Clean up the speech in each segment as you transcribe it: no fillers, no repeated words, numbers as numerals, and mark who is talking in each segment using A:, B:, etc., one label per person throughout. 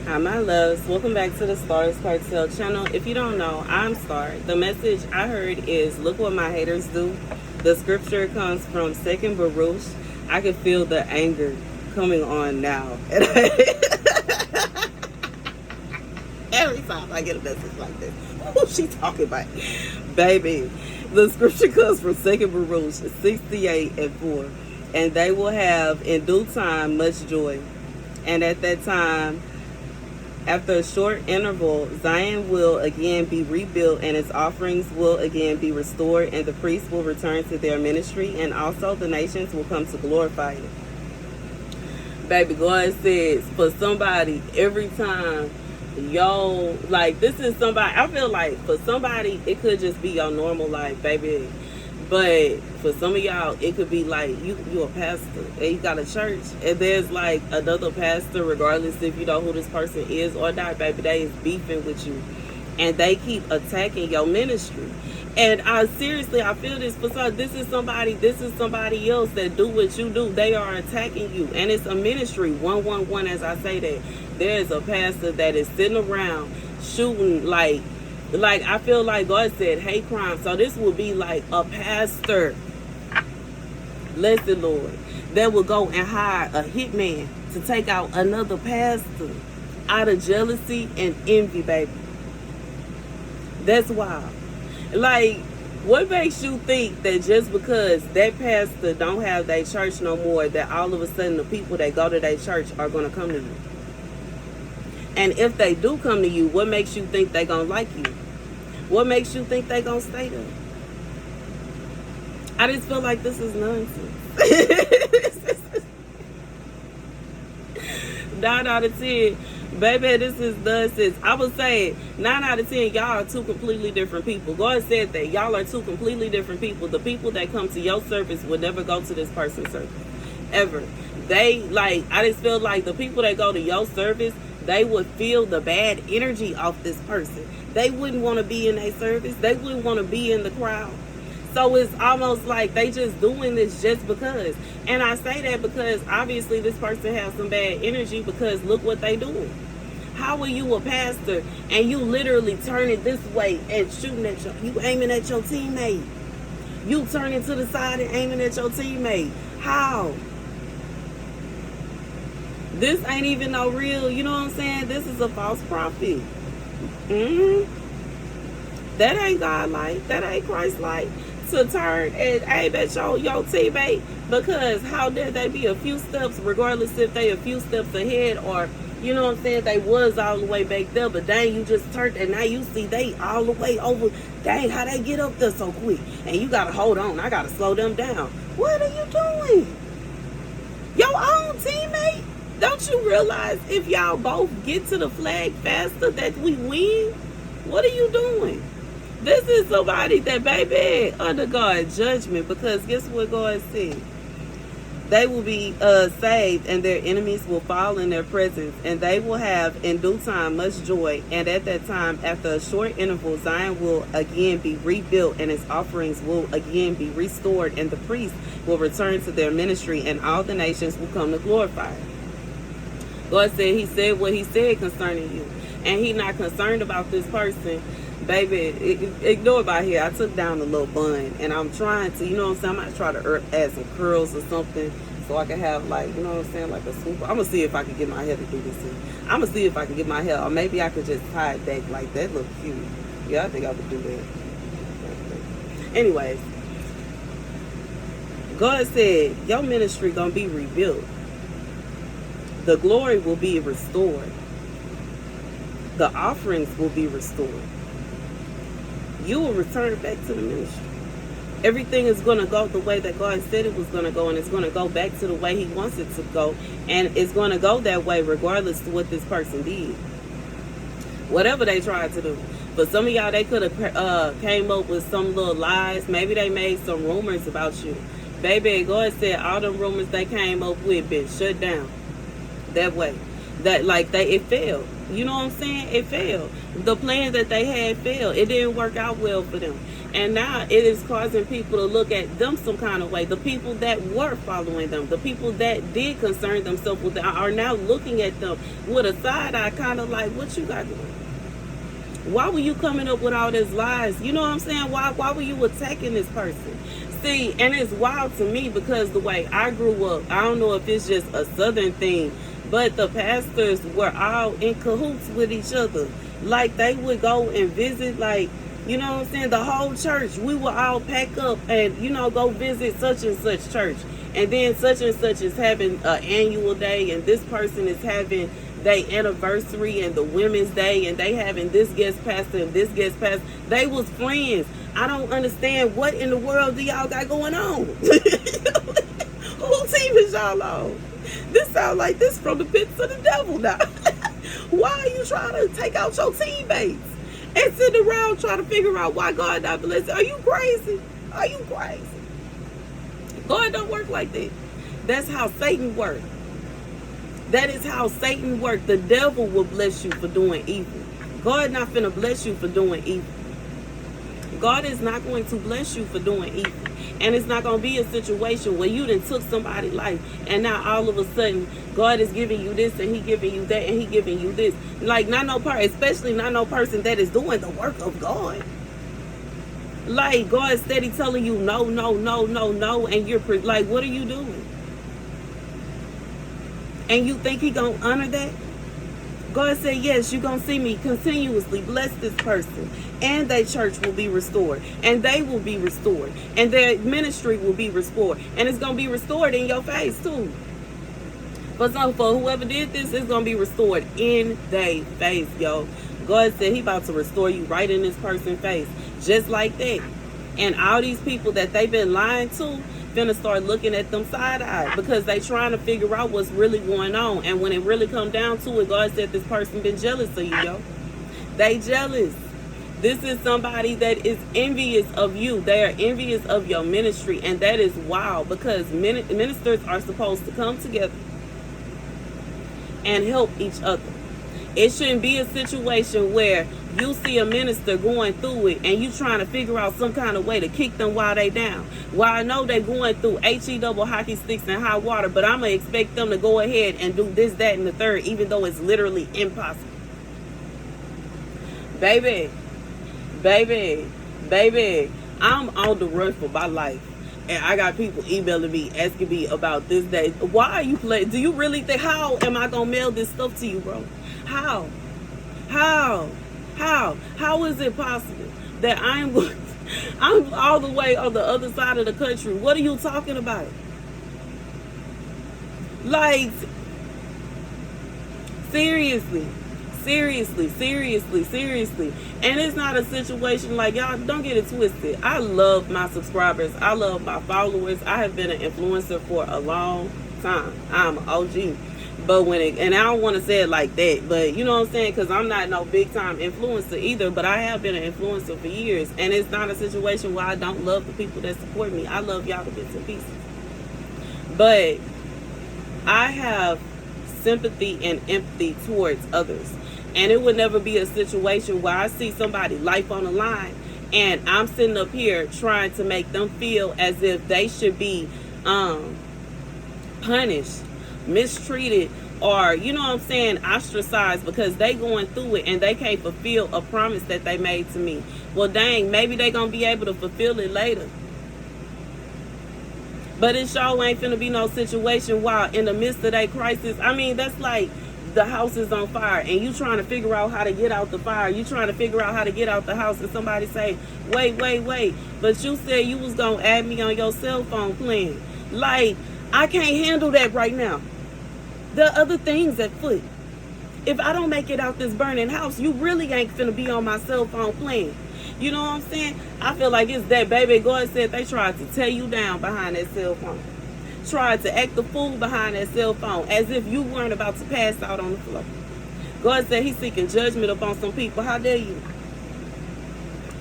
A: Hi, my loves. Welcome back to the Starscartel channel. If you don't know, I'm Star. The message I heard is, look what my haters do. The scripture comes from 2nd Baruch. I can feel the anger coming on now. Every time I get a message like this, who's she talking about? Baby, the scripture comes from 2nd Baruch 68 and 4. And they will have in due time much joy. And at that time, after a short interval, Zion will again be rebuilt, and its offerings will again be restored, and the priests will return to their ministry, and also the nations will come to glorify it. Baby, God says, for somebody, every time, yo, like, this is somebody, I feel like for somebody, it could just be your normal life, baby. But for some of y'all, it could be like you a pastor and you got a church, and there's like another pastor, regardless if you know who this person is or not, baby, they is beefing with you, and they keep attacking your ministry. And I seriously, I feel this for some. This is somebody else that do what you do. They are attacking you, and it's a ministry 111. As I say that, there's a pastor that is sitting around shooting like I feel like God said hate crime. So this will be like a pastor, listen, Lord, that will go and hire a hitman to take out another pastor out of jealousy and envy, baby. That's wild. Like, what makes you think that just because that pastor don't have their church no more, that all of a sudden the people that go to their church are going to come to you? And if they do come to you, what makes you think they going to like you? What makes you think they going to stay there? I just feel like this is nonsense. 9 out of 10. Baby, this is nonsense. I would say 9 out of 10, y'all are two completely different people. God said that. Y'all are two completely different people. The people that come to your service would never go to this person's service. Ever. They, like, I just feel like the people that go to your service, they would feel the bad energy off this person. They wouldn't want to be in their service. They wouldn't want to be in the crowd. So it's almost like they just doing this just because. And I say that because obviously this person has some bad energy, because look what they doing. How are you a pastor and you literally turning this way and shooting at you aiming at your teammate? You turning to the side and aiming at your teammate. How? This ain't even no real, you know what I'm saying? This is a false prophet. That ain't God-like. That ain't Christ-like. To turn and aim at your teammate, because how dare they be a few steps, regardless if they a few steps ahead, or, you know what I'm saying, they was all the way back there, but dang, you just turned and now you see they all the way over. Dang, how they get up there so quick? And you gotta hold on. I gotta slow them down. What are you doing? Your own teammate? Don't you realize if y'all both get to the flag faster that we win? What are you doing? This is somebody that, baby, under God's judgment, because guess what God said? They will be saved, and their enemies will fall in their presence, and they will have in due time much joy. And at that time, after a short interval, Zion will again be rebuilt, and its offerings will again be restored, and the priests will return to their ministry, and all the nations will come to glorify it. God said he said what he said concerning you, and he not concerned about this person. Baby, ignore about here. I took down a little bun, and I'm trying to, you know what I'm saying, I'm going to try to add some curls or something so I can have, like, you know what I'm saying, like a swoop. I'm going to see if I can get my hair to do this here. I'm going to see if I can get my hair, or maybe I could just tie it back like that. Look cute. Yeah, I think I would do that. Anyways, God said your ministry going to be rebuilt. The glory will be restored. The offerings will be restored. You will return back to the ministry. Everything is going to go the way that God said it was going to go, and it's going to go back to the way he wants it to go, and it's going to go that way regardless of what this person did. Whatever they tried to do. But some of y'all, they could have came up with some little lies. Maybe they made some rumors about you. Baby, God said all them rumors they came up with been shut down. That way. That, like, it failed. You know what I'm saying? It failed. The plan that they had failed. It didn't work out well for them. And now it is causing people to look at them some kind of way. The people that were following them, the people that did concern themselves with them, are now looking at them with a side eye, kind of like, what you got going? Why were you coming up with all these lies? You know what I'm saying? Why were you attacking this person? See, and it's wild to me because the way I grew up, I don't know if it's just a southern thing, but the pastors were all in cahoots with each other. Like, they would go and visit, like, you know what I'm saying, the whole church. We would all pack up and, you know, go visit such and such church. And then such and such is having an annual day, and this person is having their anniversary and the women's day, and they having this guest pastor and this guest pastor. They was friends. I don't understand what in the world do y'all got going on. Who team is y'all on? This sounds like this from the pits of the devil now. Why are you trying to take out your teammates and sit around trying to figure out why God not blessed? Are you crazy? Are you crazy? God don't work like that. That's how Satan works. That is how Satan works. The devil will bless you for doing evil. God not finna bless you for doing evil. God is not going to bless you for doing evil. And it's not going to be a situation where you done took somebody's life and now all of a sudden God is giving you this and he giving you that and he giving you this. Like, not no person, especially not no person that is doing the work of God. Like, God is steady telling you no, no, no, no, no, and you're like, what are you doing? And you think he gonna honor that? God said, yes, you're gonna see me continuously bless this person, and their church will be restored, and they will be restored, and their ministry will be restored, and it's gonna be restored in your face too. For whoever did this, it's gonna be restored in their face, yo. God said he about to restore you right in this person's face, just like that. And all these people that they've been lying to, finna start looking at them side-eye because they trying to figure out what's really going on. And when it really come down to it, God said this person been jealous of you, yo. They jealous. This is somebody that is envious of you. They are envious of your ministry, and that is wild because ministers are supposed to come together and help each other. It shouldn't be a situation where you see a minister going through it and you trying to figure out some kind of way to kick them while they down. Well, I know they're going through HE double hockey sticks and hot water, but I'm going to expect them to go ahead and do this, that, and the third, even though it's literally impossible. Baby, I'm on the run for my life. And I got people emailing me, asking me about this day. Why are you playing? Do you really think, how am I going to mail this stuff to you, bro? How is it possible that I'm all the way on the other side of the country? What are you talking about? Like, seriously. And it's not a situation like, y'all don't get it twisted. I love my subscribers. I love my followers. I have been an influencer for a long time. I'm an OG. But and I don't want to say it like that, but you know what I'm saying? Because I'm not no big time influencer either, but I have been an influencer for years. And it's not a situation where I don't love the people that support me. I love y'all to bits and pieces. But I have sympathy and empathy towards others. And it would never be a situation where I see somebody life on the line and I'm sitting up here trying to make them feel as if they should be punished, mistreated, or, you know what I'm saying, ostracized because they going through it and they can't fulfill a promise that they made to me. Well, dang, maybe they gonna be able to fulfill it later. But it sure ain't finna be no situation while in the midst of that crisis. I mean, that's like the house is on fire and you trying to figure out how to get out the fire. You trying to figure out how to get out the house and somebody say, wait. But you said you was gonna add me on your cell phone plan. Like, I can't handle that right now. There are other things at foot. If I don't make it out this burning house, you really ain't finna be on my cell phone plan. You know what I'm saying? I feel like it's that, baby. God said they tried to tear you down behind that cell phone. Tried to act the fool behind that cell phone as if you weren't about to pass out on the floor. God said he's seeking judgment upon some people. How dare you?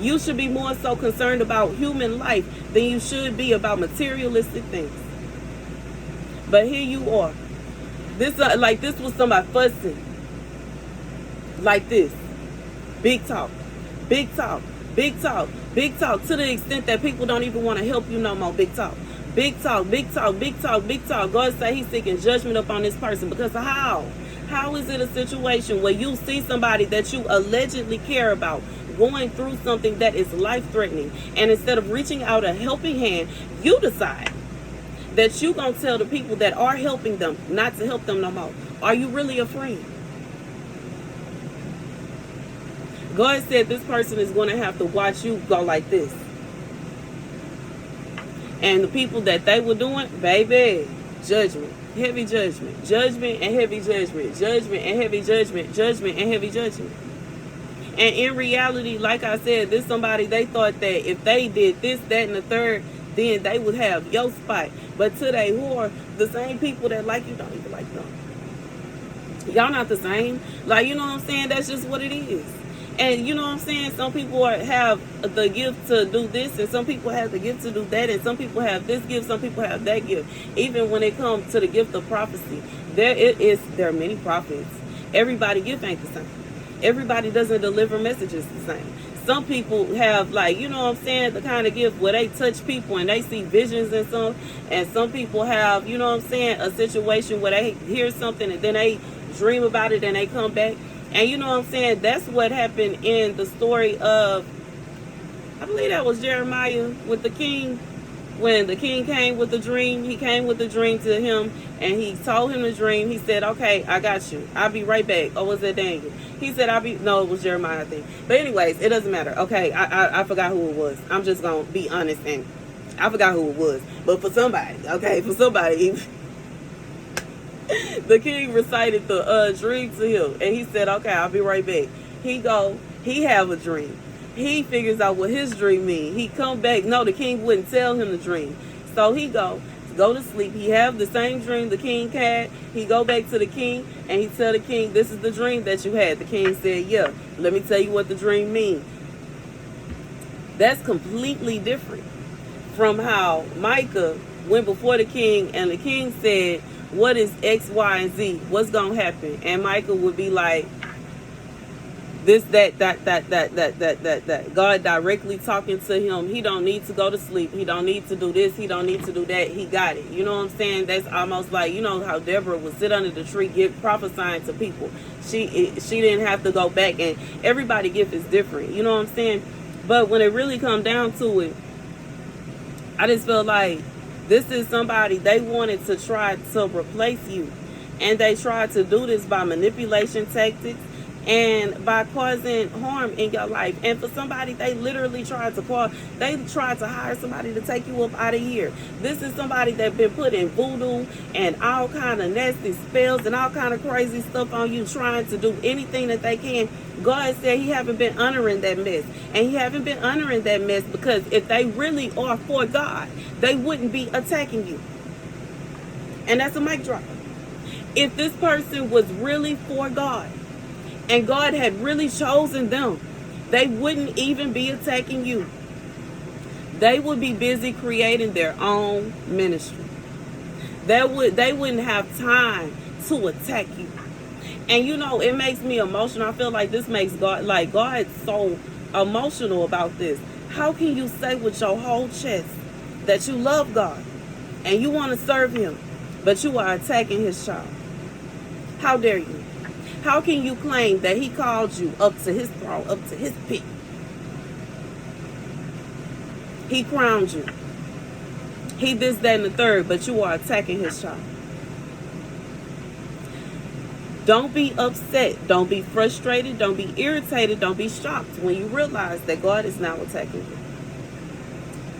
A: You should be more so concerned about human life than you should be about materialistic things. But here you are. This was somebody fussing. Like this. Big talk. Big talk to the extent that people don't even want to help you no more. Big talk. Big talk, big talk, big talk, big talk. God say he's seeking judgment upon this person because of how? How is it a situation where you see somebody that you allegedly care about going through something that is life-threatening, and instead of reaching out a helping hand, you decide that you gonna tell the people that are helping them not to help them no more? Are you really a friend? God said this person is going to have to watch you go like this. And the people that they were doing, baby, judgment, heavy judgment, judgment and heavy judgment, judgment and heavy judgment, judgment and heavy judgment. And in reality, like I said, this somebody, they thought that if they did this, that, and the third, then they would have your spot. But to they whore, the same people that like you don't even like them. Y'all not the same. Like, you know what I'm saying? That's just what it is. And you know what I'm saying? Some people have the gift to do this, and some people have the gift to do that, and some people have this gift, some people have that gift. Even when it comes to the gift of prophecy, there are many prophets. Everybody gift ain't the same. Everybody doesn't deliver messages the same. Some people have, like, you know what I'm saying, the kind of gift where they touch people and they see visions and stuff. And some people have, you know what I'm saying, a situation where they hear something and then they dream about it and they come back. And you know what I'm saying? That's what happened in the story of, I believe that was Jeremiah with the king. When the king came with the dream, he came with the dream to him and he told him the dream. He said, okay, I got you. I'll be right back. Or was it Daniel? He said, no, it was Jeremiah, I think. But anyways, it doesn't matter. Okay, I forgot who it was. I'm just going to be honest, and I forgot who it was. But for somebody, the king recited the dream to him, and he said, okay, I'll be right back. He have a dream. He figures out what his dream mean. He come back. No, the king wouldn't tell him the dream. So he go to sleep. He have the same dream the king had. He go back to the king, and he tell the king, this is the dream that you had. The king said, yeah, let me tell you what the dream mean. That's completely different from how Micah went before the king, and the king said, what is X, Y, and Z? What's going to happen? And Micah would be like, this, that. God directly talking to him. He don't need to go to sleep. He don't need to do this. He don't need to do that. He got it. You know what I'm saying? That's almost like, you know how Deborah would sit under the tree prophesying to people. She didn't have to go back, and everybody gift is different. You know what I'm saying? But when it really come down to it, I just feel like this is somebody, they wanted to try to replace you. And they tried to do this by manipulation tactics and by causing harm in your life. And for somebody, they literally tried to hire somebody to take you up out of here. This is somebody that's been put in voodoo and all kind of nasty spells and all kind of crazy stuff on you, trying to do anything that they can. God said he haven't been honoring that mess. And he haven't been honoring that mess because if they really are for God, they wouldn't be attacking you. And that's a mic drop. If this person was really for God, and God had really chosen them, they wouldn't even be attacking you. They would be busy creating their own ministry. They wouldn't have time to attack you. And you know, it makes me emotional. I feel like this makes God, like God's so emotional about this. How can you say with your whole chest that you love God and you want to serve him, but you are attacking his child? How dare you? How can you claim that he called you up to his throne, up to his pit? He crowned you. He this, that, and the third, but you are attacking his child. Don't be upset. Don't be frustrated. Don't be irritated. Don't be shocked when you realize that God is now attacking you.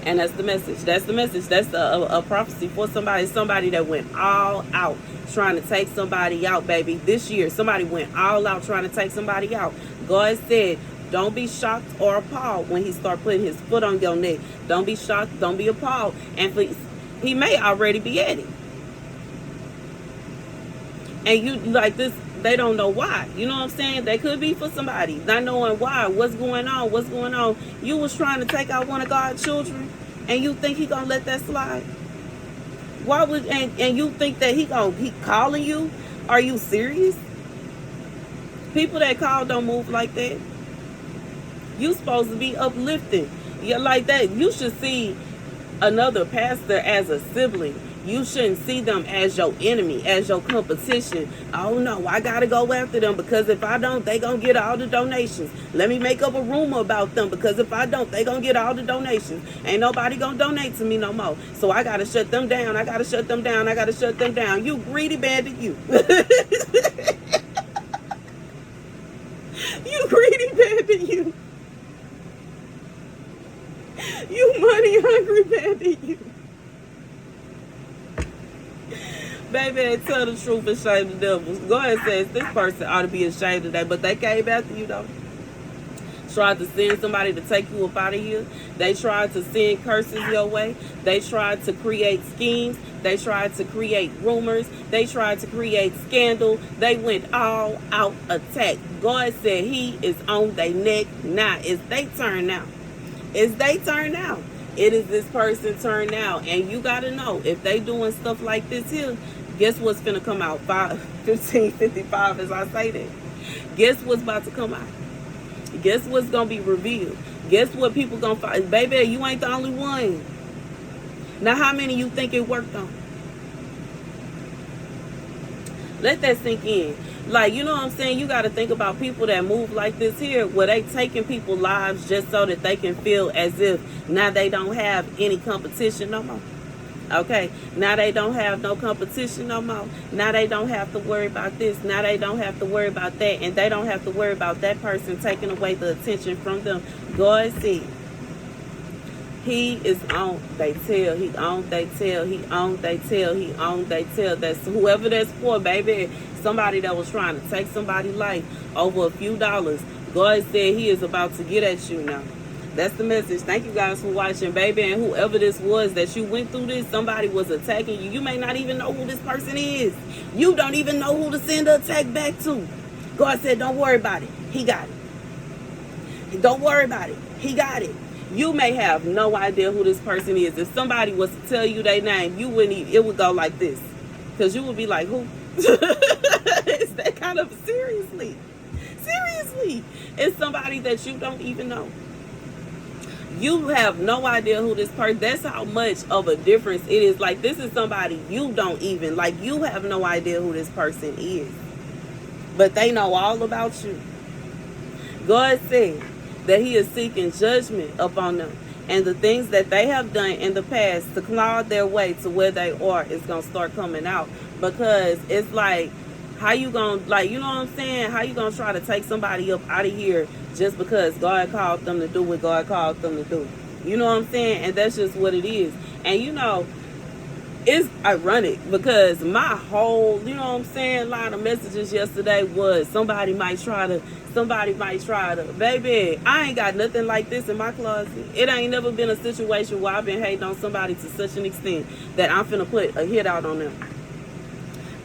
A: And that's the message. That's the message. That's a prophecy for somebody that went all out trying to take somebody out, baby. This year, somebody went all out trying to take somebody out. God said, don't be shocked or appalled when he start putting his foot on your neck. Don't be shocked. Don't be appalled. And please, he may already be at it. And you like this, they don't know why. You know what I'm saying? They could be for somebody, not knowing why. What's going on? You was trying to take out one of God's children, and you think he gonna let that slide? Why would and you think that he calling you? Are you serious? People that call don't move like that. You supposed to be uplifting. Yeah, like that. You should see another pastor as a sibling. You shouldn't see them as your enemy, as your competition. Oh no, I gotta go after them because if I don't, they gonna get all the donations. Let me make up a rumor about them because if I don't, they gonna get all the donations. Ain't nobody gonna donate to me no more. So I gotta shut them down. I gotta shut them down. I gotta shut them down. You greedy bandit, you. You greedy bandit, you. You money hungry bandit, you. Baby, tell the truth and shame the devils. Go ahead and say this person ought to be ashamed of that, but they came after you though. Tried to send somebody to take you up out of here. They tried to send curses your way. They tried to create schemes. They tried to create rumors. They tried to create scandal. They went all out attack. God said he is on their neck now. It's they turn now. It's they turn now. It is this person's turn now. And you got to know, if they doing stuff like this here, guess what's finna come out? 15:55 as I say that. Guess what's about to come out? Guess what's going to be revealed? Guess what people going to find? Baby, you ain't the only one. Now, how many you think it worked on? Let that sink in. Like, you know what I'm saying? You got to think about people that move like this here, where they taking people's lives just so that they can feel as if now they don't have any competition no more. Okay, now they don't have no competition no more. Now they don't have to worry about this. Now they don't have to worry about that. And they don't have to worry about that person taking away the attention from them. God said, he is on, they tell, he on, they tell, he on, they tell, he on, they tell. That's whoever that's for, baby. Somebody that was trying to take somebody's life over a few dollars. God said he is about to get at you now. That's the message. Thank you guys for watching, baby. And whoever this was that you went through this, somebody was attacking you. You may not even know who this person is. You don't even know who to send the attack back to. God said, don't worry about it. He got it. Don't worry about it. He got it. You may have no idea who this person is. If somebody was to tell you their name, you wouldn't even, it would go like this. Because you would be like, who? It's that kind of, seriously. Seriously. It's somebody that you don't even know. You have no idea who this person, that's how much of a difference it is. Like, this is somebody you don't even, like, you have no idea who this person is. But they know all about you. God said that he is seeking judgment upon them. And the things that they have done in the past to claw their way to where they are is going to start coming out. Because it's like, how you going to, like, you know what I'm saying? How you going to try to take somebody up out of here just because God called them to do what God called them to do? You know what I'm saying? And that's just what it is. And, you know, it's ironic because my whole, you know what I'm saying, line of messages yesterday was somebody might try to, baby, I ain't got nothing like this in my closet. It ain't never been a situation where I've been hating on somebody to such an extent that I'm finna put a hit out on them.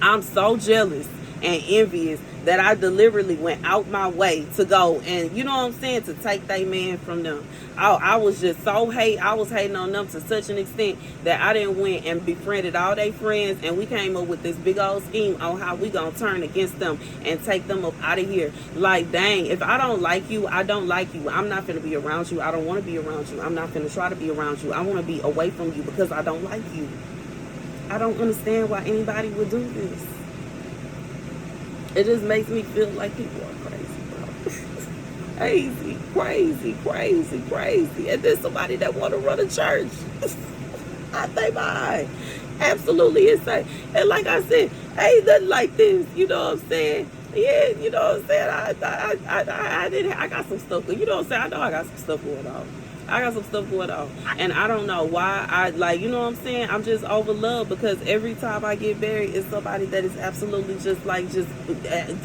A: I'm so jealous and envious that I deliberately went out my way to go and, you know what I'm saying, to take their man from them. I was just so I was hating on them to such an extent that I didn't went and befriended all their friends, and we came up with this big old scheme on how we gonna turn against them and take them up out of here. Like, dang, if I don't like you, I don't like you. I'm not gonna be around you. I don't want to be around you. I'm not gonna try to be around you. I want to be away from you because I don't like you. I don't understand why anybody would do this. It just makes me feel like people are crazy, bro. crazy. And there's somebody that want to run a church. I think mine. Absolutely insane. And like I said, ain't nothing like this. You know what I'm saying? Yeah, you know what I'm saying? I got some stuff. You know what I'm saying? I know I got some stuff going on. And I don't know why I, like, you know what I'm saying? I'm just over love because every time I get married, it's somebody that is absolutely just like,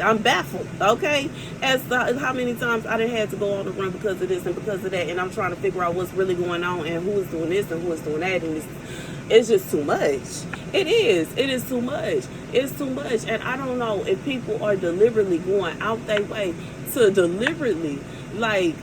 A: I'm baffled, okay? As to how many times I done had to go on the run because of this and because of that, and I'm trying to figure out what's really going on and who is doing this and who is doing that, and it's just too much. It is too much. It's too much. And I don't know if people are deliberately going out their way to deliberately, like,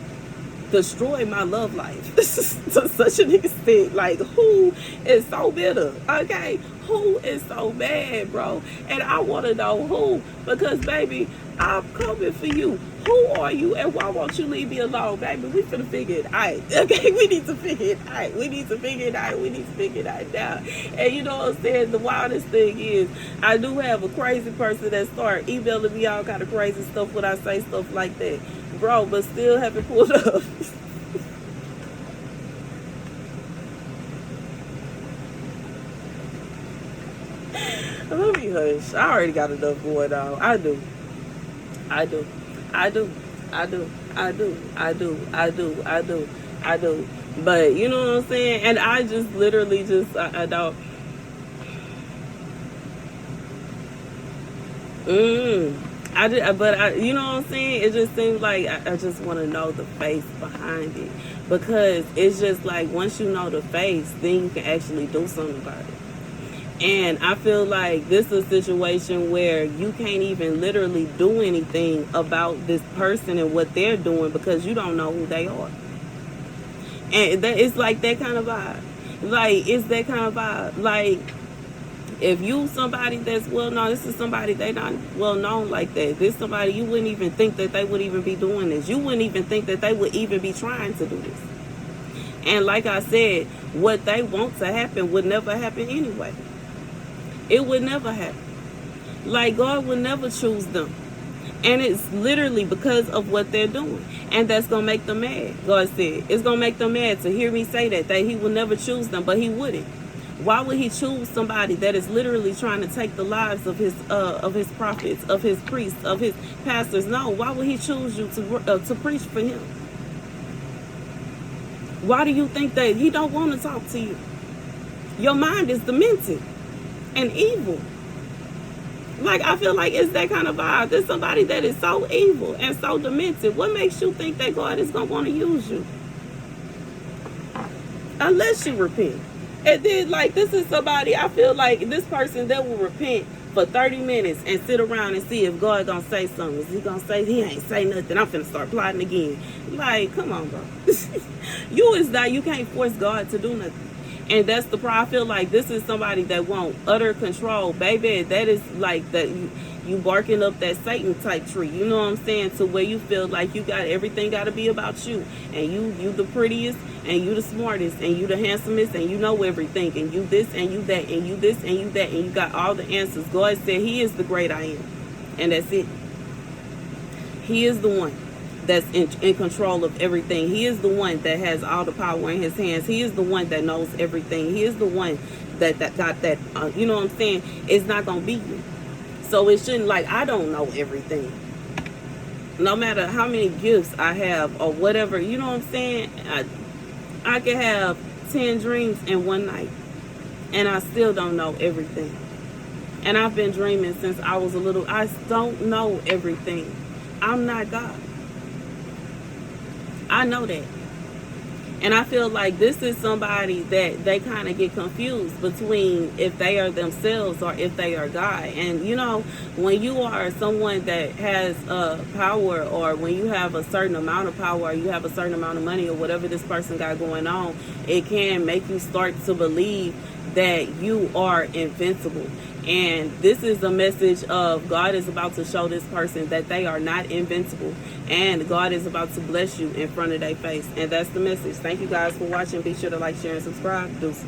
A: destroy my love life to such an extent. Like, who is so bitter? Okay, who is so bad, bro? And I want to know who, because baby, I'm coming for you. Who are you and why won't you leave me alone, baby? We finna figure it out. Okay, we need to figure it out. We need to figure it out. We need to figure it out now. And you know what I'm saying? The wildest thing is, I do have a crazy person that start emailing me all kind of crazy stuff when I say stuff like that. Bro, but still haven't pulled up. Let me hush. I already got enough going on. I do. I do. I do. I do. I do. I do. I do. I do. I do. But you know what I'm saying? And I just literally just, I don't. I did, but you know what I'm saying? It just seems like I just want to know the face behind it, because it's just like once you know the face, then you can actually do something about it. And I feel like this is a situation where you can't even literally do anything about this person and what they're doing because you don't know who they are. And it's like that kind of vibe. Like, it's that kind of vibe. Like, if you somebody that's well known, this is somebody they not well known like that. This somebody you wouldn't even think that they would even be doing this. You wouldn't even think that they would even be trying to do this. And like I said, what they want to happen would never happen anyway. It would never happen. Like, God would never choose them. And it's literally because of what they're doing. And that's going to make them mad, God said. It's going to make them mad to hear me say that he will never choose them, but he wouldn't. Why would he choose somebody that is literally trying to take the lives of his prophets, of his priests, of his pastors? No, why would he choose you to preach for him? Why do you think that he don't want to talk to you? Your mind is demented and evil. Like, I feel like it's that kind of vibe. There's somebody that is so evil and so demented. What makes you think that God is going to want to use you? Unless you repent. And then, like, this is somebody, I feel like this person that will repent for 30 minutes and sit around and see if God going to say something. Is he going to say, he ain't say nothing, I'm finna start plotting again. Like, come on, bro. You can't force God to do nothing. And that's the problem. I feel like this is somebody that want utter control. Baby, that is like that you barking up that Satan type tree. You know what I'm saying? To where you feel like you got everything got to be about you. And you the prettiest, and you the smartest, and you the handsomest, and you know everything. And you this, and you that, and you this, and you that, and you got all the answers. God said he is the great I am. And that's it. He is the one that's in control of everything. He is the one that has all the power in his hands. He is the one that knows everything. He is the one that got that, you know what I'm saying? It's not going to be you. So it shouldn't, like, I don't know everything. No matter how many gifts I have or whatever, you know what I'm saying? I could have 10 dreams in one night, and I still don't know everything. And I've been dreaming since I was a little. I don't know everything. I'm not God. I know that. And I feel like this is somebody that they kind of get confused between if they are themselves or if they are God. And, you know, when you are someone that has power, or when you have a certain amount of power, or you have a certain amount of money, or whatever this person got going on, it can make you start to believe that you are invincible. And this is a message of God is about to show this person that they are not invincible, and God is about to bless you in front of their face. And that's the message. Thank you guys for watching. Be sure to like, share, and subscribe. Deuces.